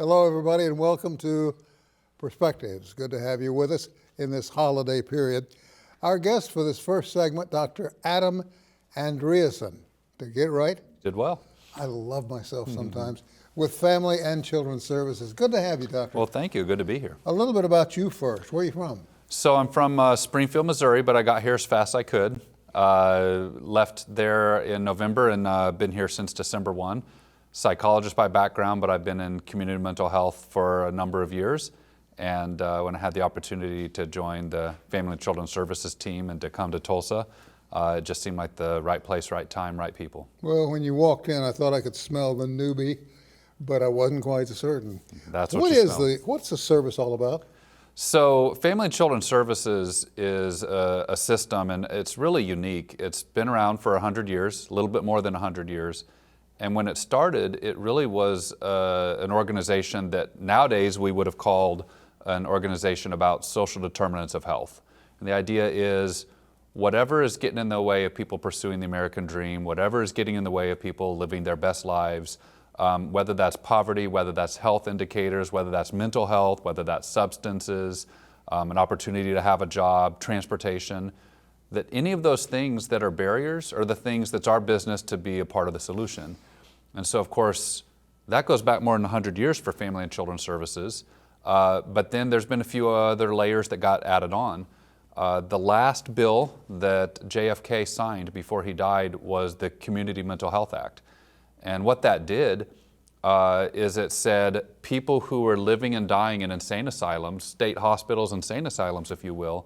Hello, everybody, and welcome to Perspectives. Good to have you with us in this holiday period. Our guest for this first segment, Dr. Adam Andreassen. Did I get it right? Did well. I love myself sometimes. With Family and Children's Services. Good to have you, Doctor. Well, thank you. Good to be here. A little bit about you first. Where are you from? So I'm from Springfield, Missouri, but I got here as fast as I could. Left there in November and been here since December 1. Psychologist by background, but I've been in community mental health for a number of years. And when I had the opportunity to join the Family and Children's Services team and to come to Tulsa, it just seemed like the right place, right time, right people. Well, when you walked in, I thought I could smell the newbie, but I wasn't quite certain. That's what you smell. What's the service all about? So Family and Children's Services is a system, and it's really unique. It's been around for 100 years, a little bit more than 100 years. And when it started, it really was an organization that nowadays we would have called an organization about social determinants of health. And the idea is whatever is getting in the way of people pursuing the American dream, whatever is getting in the way of people living their best lives, whether that's poverty, whether that's health indicators, whether that's mental health, whether that's substances, an opportunity to have a job, transportation, that any of those things that are barriers are the things that's our business to be a part of the solution. And so, of course, that goes back more than 100 years for Family and Children's Services. But then there's been a few other layers that got added on. The last bill that JFK signed before he died was the Community Mental Health Act. And what that did is it said people who are living and dying in insane asylums, state hospitals, insane asylums, if you will,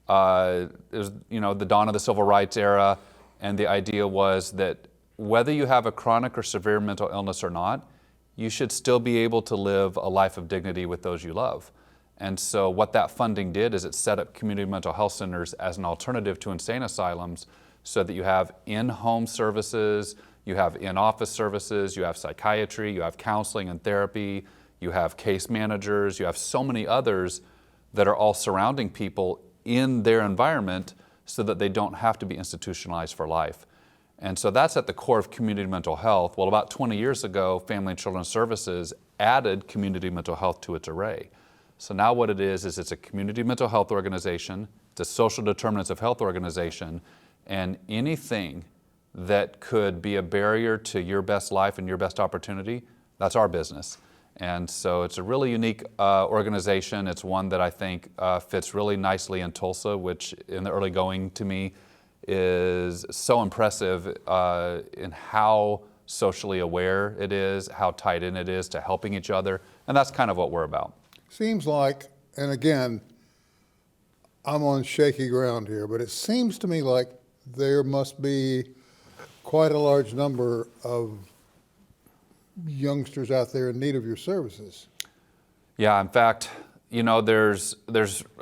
it was, the dawn of the civil rights era, and the idea was that whether you have a chronic or severe mental illness or not, you should still be able to live a life of dignity with those you love. And so what that funding did is it set up community mental health centers as an alternative to insane asylums so that you have in-home services, you have in-office services, you have psychiatry, you have counseling and therapy, you have case managers, you have so many others that are all surrounding people in their environment so that they don't have to be institutionalized for life. And so that's at the core of community mental health. Well, about 20 years ago, Family and Children's Services added community mental health to its array. So now what it is it's a community mental health organization, it's a social determinants of health organization, and anything that could be a barrier to your best life and your best opportunity, that's our business. And so it's a really unique organization. It's one that I think fits really nicely in Tulsa, which in the early going to me is so impressive in how socially aware it is, how tied in it is to helping each other, and that's kind of what we're about. Seems like, and again, I'm on shaky ground here, but it seems to me like there must be quite a large number of youngsters out there in need of your services. Yeah, in fact, there's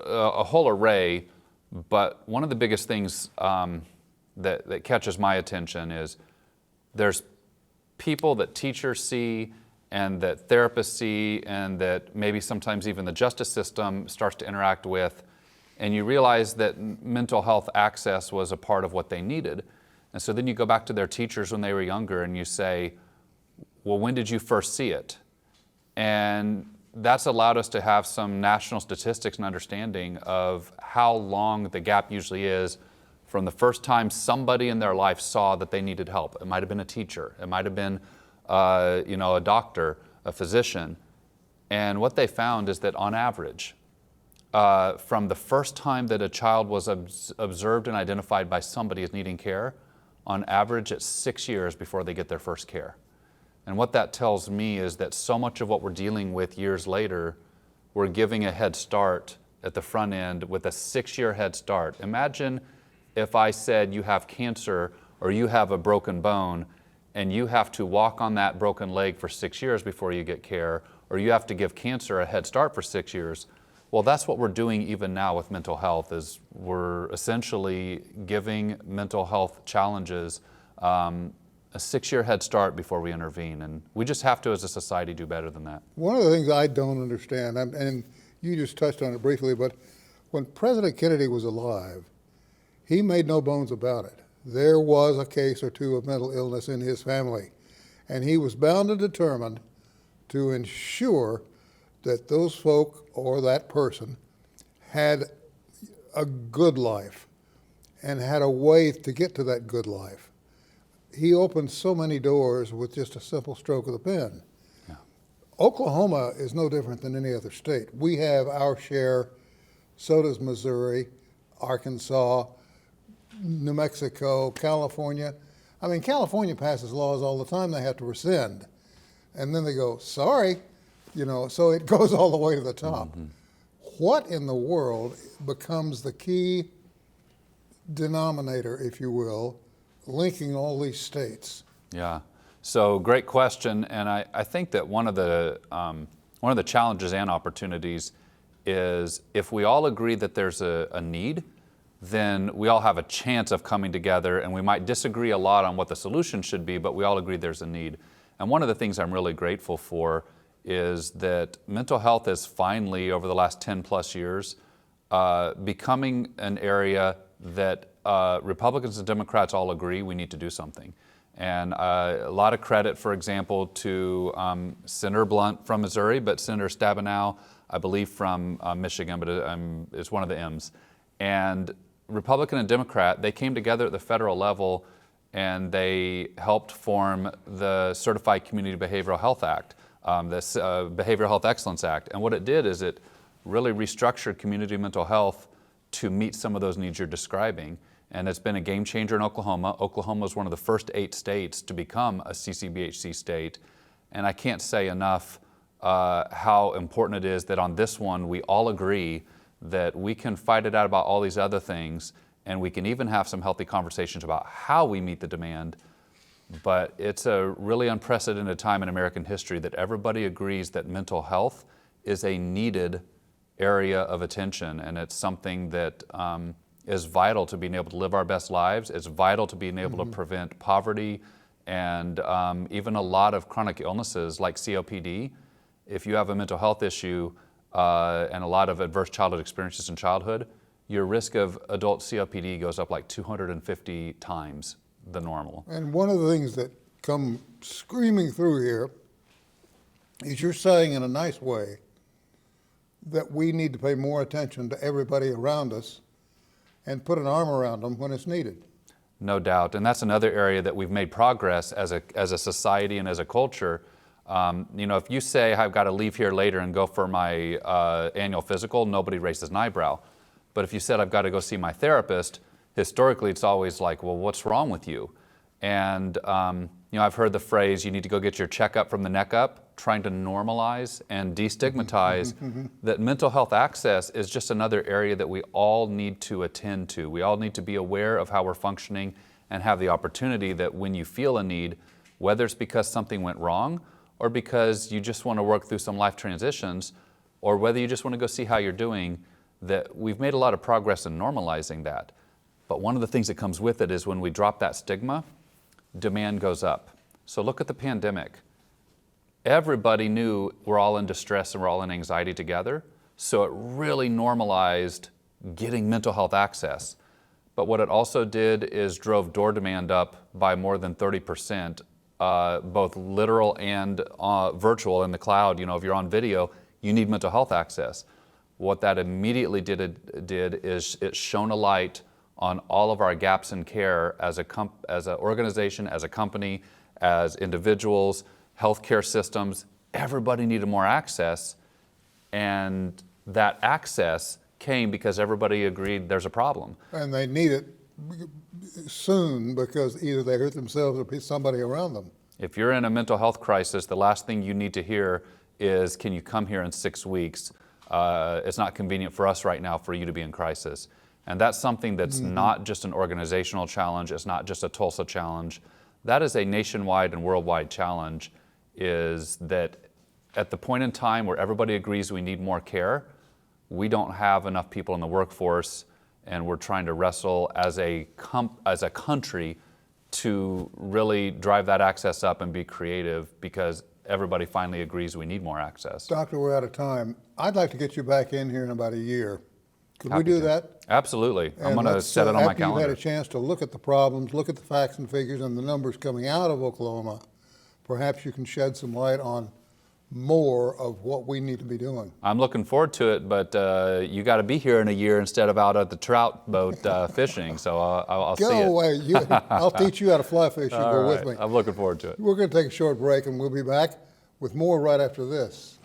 a whole array, but one of the biggest things that catches my attention is there's people that teachers see and that therapists see and that maybe sometimes even the justice system starts to interact with, and you realize that mental health access was a part of what they needed. And so then you go back to their teachers when they were younger and you say, well, when did you first see it? And that's allowed us to have some national statistics and understanding of how long the gap usually is from the first time somebody in their life saw that they needed help. It might have been a teacher, it might have been a doctor, a physician. And what they found is that on average, from the first time that a child was observed and identified by somebody as needing care, on average it's 6 years before they get their first care. And what that tells me is that so much of what we're dealing with years later, we're giving a head start at the front end with a 6-year head start. Imagine if I said you have cancer or you have a broken bone and you have to walk on that broken leg for 6 years before you get care, or you have to give cancer a head start for 6 years. Well, that's what we're doing even now with mental health, is we're essentially giving mental health challenges a 6-year head start before we intervene. And we just have to, as a society, do better than that. One of the things I don't understand, and you just touched on it briefly, but when President Kennedy was alive, he made no bones about it. There was a case or two of mental illness in his family, and he was bound and determined to ensure that those folk or that person had a good life and had a way to get to that good life. He opened so many doors with just a simple stroke of the pen. Yeah. Oklahoma is no different than any other state. We have our share, so does Missouri, Arkansas, New Mexico, California. I mean, California passes laws all the time they have to rescind. And then they go, sorry, so it goes all the way to the top. Mm-hmm. What in the world becomes the key denominator, if you will, linking all these states? Yeah, so great question, and I think that one of the challenges and opportunities is if we all agree that there's a need, then we all have a chance of coming together, and we might disagree a lot on what the solution should be, but we all agree there's a need. And one of the things I'm really grateful for is that mental health is finally, over the last 10 plus years, becoming an area that Republicans and Democrats all agree we need to do something. And a lot of credit, for example, to Senator Blunt from Missouri, but Senator Stabenow, I believe, from Michigan, but it's one of the M's. And Republican and Democrat, they came together at the federal level and they helped form the Certified Community Behavioral Health Act, this Behavioral Health Excellence Act. And what it did is it really restructured community mental health to meet some of those needs you're describing. And it's been a game changer in Oklahoma. Oklahoma is one of the first 8 states to become a CCBHC state. And I can't say enough how important it is that on this one we all agree that we can fight it out about all these other things, and we can even have some healthy conversations about how we meet the demand. But it's a really unprecedented time in American history that everybody agrees that mental health is a needed area of attention, and it's something that is vital to being able to live our best lives. It's vital to being able to prevent poverty and even a lot of chronic illnesses like COPD. If you have a mental health issue and a lot of adverse childhood experiences in childhood, your risk of adult COPD goes up like 250 times the normal. And one of the things that come screaming through here is you're saying in a nice way that we need to pay more attention to everybody around us and put an arm around them when it's needed. No doubt, and that's another area that we've made progress as a society and as a culture. If you say I've got to leave here later and go for my annual physical, nobody raises an eyebrow. But if you said I've got to go see my therapist, historically it's always like, well, what's wrong with you? And I've heard the phrase, you need to go get your checkup from the neck up, trying to normalize and destigmatize that mental health access is just another area that we all need to attend to. We all need to be aware of how we're functioning and have the opportunity that when you feel a need, whether it's because something went wrong or because you just want to work through some life transitions, or whether you just want to go see how you're doing, that we've made a lot of progress in normalizing that. But one of the things that comes with it is when we drop that stigma, demand goes up. So look at the pandemic. Everybody knew we're all in distress and we're all in anxiety together, so it really normalized getting mental health access. But what it also did is drove door demand up by more than 30%, both literal and virtual in the cloud. If you're on video, you need mental health access. What that immediately did is it shone a light on all of our gaps in care as an organization, as a company, as individuals, healthcare systems. Everybody needed more access, and that access came because everybody agreed there's a problem. And they need it soon because either they hurt themselves or somebody around them. If you're in a mental health crisis, the last thing you need to hear is, can you come here in 6 weeks? It's not convenient for us right now for you to be in crisis. And that's something that's not just an organizational challenge. It's not just a Tulsa challenge. That is a nationwide and worldwide challenge, is that at the point in time where everybody agrees we need more care, we don't have enough people in the workforce, and we're trying to wrestle as a country to really drive that access up and be creative, because everybody finally agrees we need more access. Doctor, we're out of time. I'd like to get you back in here in about a year. Could we do that? Absolutely. I'm going to set it on my calendar. After you've had a chance to look at the problems, look at the facts and figures and the numbers coming out of Oklahoma, perhaps you can shed some light on more of what we need to be doing. I'm looking forward to it, but you got to be here in a year instead of out at the trout boat fishing. So I'll see Go it. away. I'll teach you how to fly fish. You All go right. with me. I'm looking forward to it. We're going to take a short break, and we'll be back with more right after this.